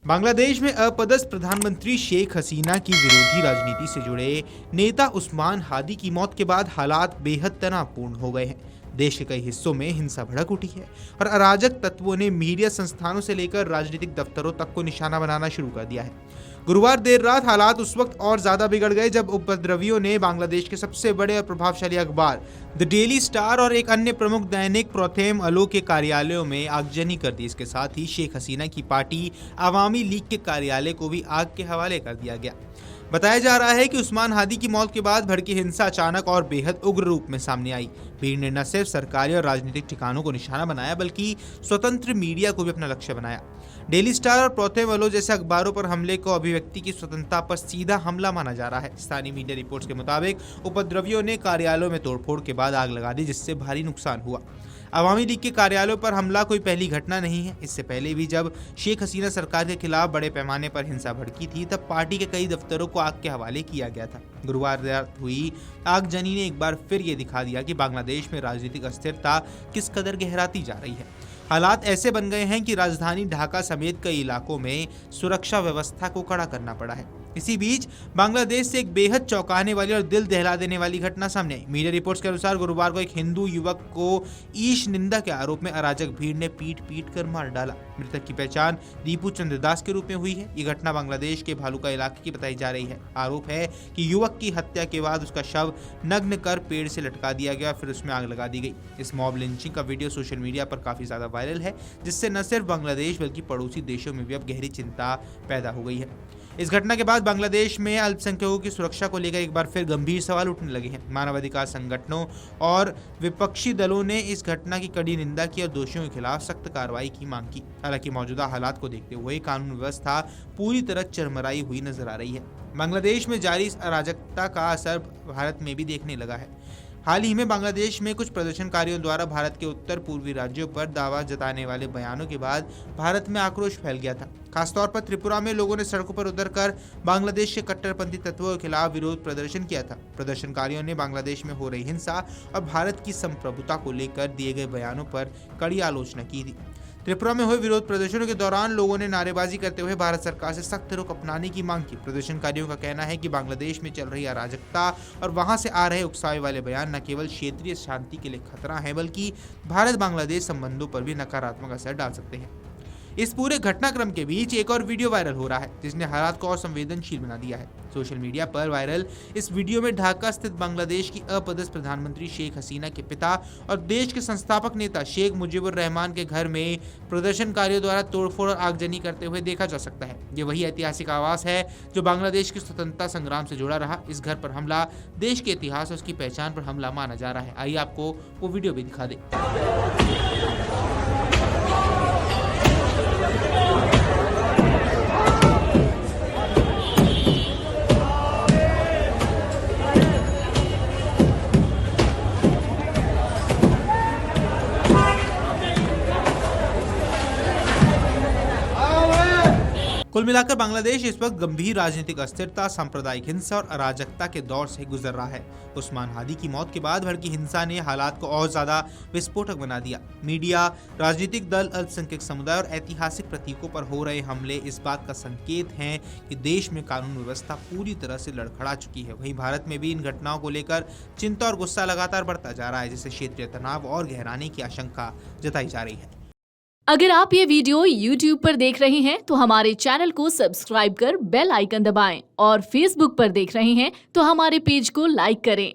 बांग्लादेश में अपदस्थ प्रधानमंत्री शेख हसीना की विरोधी राजनीति से जुड़े नेता उस्मान हादी की मौत के बाद हालात बेहद तनावपूर्ण हो गए हैं। देश के कई हिस्सों में हिंसा भड़क उठी है और अराजक तत्वों ने मीडिया संस्थानों से लेकर राजनीतिक दफ्तरों तक को निशाना बनाना शुरू कर दिया है। गुरुवार देर रात हालात उस वक्त और ज्यादा बिगड़ गए जब उपद्रवियों ने बांग्लादेश के सबसे बड़े और प्रभावशाली अखबार द डेली स्टार और एक अन्य प्रमुख दैनिक प्रोथेम अलो के कार्यालयों में आगजनी कर दी। इसके साथ ही शेख हसीना की पार्टी आवामी लीग के कार्यालय को भी आग के हवाले कर दिया गया। बताया जा रहा है कि उस्मान हादी की मौत के बाद भड़की हिंसा अचानक और बेहद उग्र रूप में सामने आई। भीड़ ने न सिर्फ सरकारी और राजनीतिक ठिकानों को निशाना बनाया बल्कि स्वतंत्र मीडिया को भी अपना लक्ष्य बनाया। डेली स्टार और प्रोथेम अलो जैसे अखबारों पर हमले को अभिव्यक्ति की स्वतंत्रता पर सीधा हमला माना जा रहा है। स्थानीय मीडिया रिपोर्ट्स के मुताबिक उपद्रवियों ने कार्यालयों में तोड़फोड़ के बाद आग लगा दी, जिससे भारी नुकसान हुआ। अवामी लीग के कार्यालयों पर हमला कोई पहली घटना नहीं है। इससे पहले भी जब शेख हसीना सरकार के खिलाफ बड़े पैमाने पर हिंसा भड़की थी तब पार्टी के कई दफ्तरों को आग के हवाले किया गया था। गुरुवार रात हुई आगजनी ने एक बार फिर ये दिखा दिया कि बांग्लादेश में राजनीतिक अस्थिरता किस कदर गहराती जा रही है। हालात ऐसे बन गए हैं कि राजधानी ढाका समेत कई इलाकों में सुरक्षा व्यवस्था को कड़ा करना पड़ा है। इसी बीच बांग्लादेश से एक बेहद चौंकाने वाली और दिल दहला देने वाली घटना सामने आई। मीडिया रिपोर्ट्स के अनुसार गुरुवार को एक हिंदू युवक को ईश निंदा के आरोप में अराजक भीड़ ने पीट पीट कर मार डाला। मृतक की पहचान दीपू चंद्र दास के रूप में हुई है। ये घटना बांग्लादेश के भालुका इलाके की बताई जा रही है। आरोप है कि युवक की हत्या के बाद उसका शव नग्न कर पेड़ से लटका दिया गया, फिर उसमें आग लगा दी गई। इस मॉब लिंचिंग का वीडियो सोशल मीडिया पर काफी ज्यादा वायरल है, जिससे न सिर्फ बांग्लादेश बल्कि पड़ोसी देशों में भी अब गहरी चिंता पैदा हो गई है। इस घटना के बाद बांग्लादेश में अल्पसंख्यकों की सुरक्षा को लेकर एक बार फिर गंभीर सवाल उठने लगे हैं। मानवाधिकार संगठनों और विपक्षी दलों ने इस घटना की कड़ी निंदा की और दोषियों के खिलाफ सख्त कार्रवाई की मांग की। हालांकि मौजूदा हालात को देखते हुए कानून व्यवस्था पूरी तरह चरमराई हुई नजर आ रही है। बांग्लादेश में जारी अराजकता का असर भारत में भी देखने लगा है। हाल ही में बांग्लादेश में कुछ प्रदर्शनकारियों द्वारा भारत के उत्तर पूर्वी राज्यों पर दावा जताने वाले बयानों के बाद भारत में आक्रोश फैल गया था। खासतौर पर त्रिपुरा में लोगों ने सड़कों पर उतरकर बांग्लादेश के कट्टरपंथी तत्वों के खिलाफ विरोध प्रदर्शन किया था। प्रदर्शनकारियों ने बांग्लादेश में हो रही हिंसा और भारत की संप्रभुता को लेकर दिए गए बयानों पर कड़ी आलोचना की थी। त्रिपुरा में हुए विरोध प्रदर्शनों के दौरान लोगों ने नारेबाजी करते हुए भारत सरकार से सख्त रुख अपनाने की मांग की। प्रदर्शनकारियों का कहना है कि बांग्लादेश में चल रही अराजकता और वहां से आ रहे उकसावे वाले बयान न केवल क्षेत्रीय शांति के लिए खतरा है बल्कि भारत बांग्लादेश संबंधों पर भी नकारात्मक असर डाल सकते हैं। इस पूरे घटनाक्रम के बीच एक और वीडियो वायरल हो रहा है जिसने हालात को और संवेदनशील बना दिया है। सोशल मीडिया पर वायरल इस वीडियो में ढाका स्थित बांग्लादेश की अपदस्थ प्रधानमंत्री शेख हसीना के पिता और देश के संस्थापक नेता शेख मुजीबुर रहमान के घर में प्रदर्शनकारियों द्वारा तोड़फोड़ और आगजनी करते हुए देखा जा सकता है। ये वही ऐतिहासिक आवास है जो बांग्लादेश की स्वतंत्रता संग्राम से जुड़ा रहा। इस घर पर हमला देश के इतिहास और उसकी पहचान पर हमला माना जा रहा है। आइए आपको वो वीडियो भी दिखा दे। कुल मिलाकर बांग्लादेश इस वक्त गंभीर राजनीतिक अस्थिरता, सांप्रदायिक हिंसा और अराजकता के दौर से गुजर रहा है। उस्मान हादी की मौत के बाद भड़की हिंसा ने हालात को और ज्यादा विस्फोटक बना दिया। मीडिया, राजनीतिक दल, अल्पसंख्यक समुदाय और ऐतिहासिक प्रतीकों पर हो रहे हमले इस बात का संकेत हैं कि देश में कानून व्यवस्था पूरी तरह से लड़खड़ा चुकी है। वहीं भारत में भी इन घटनाओं को लेकर चिंता और गुस्सा लगातार बढ़ता जा रहा है, जिससे क्षेत्रीय तनाव और गहराने की आशंका जताई जा रही है। अगर आप ये वीडियो YouTube पर देख रहे हैं तो हमारे चैनल को सब्सक्राइब कर बेल आइकन दबाएं और Facebook पर देख रहे हैं तो हमारे पेज को लाइक करें।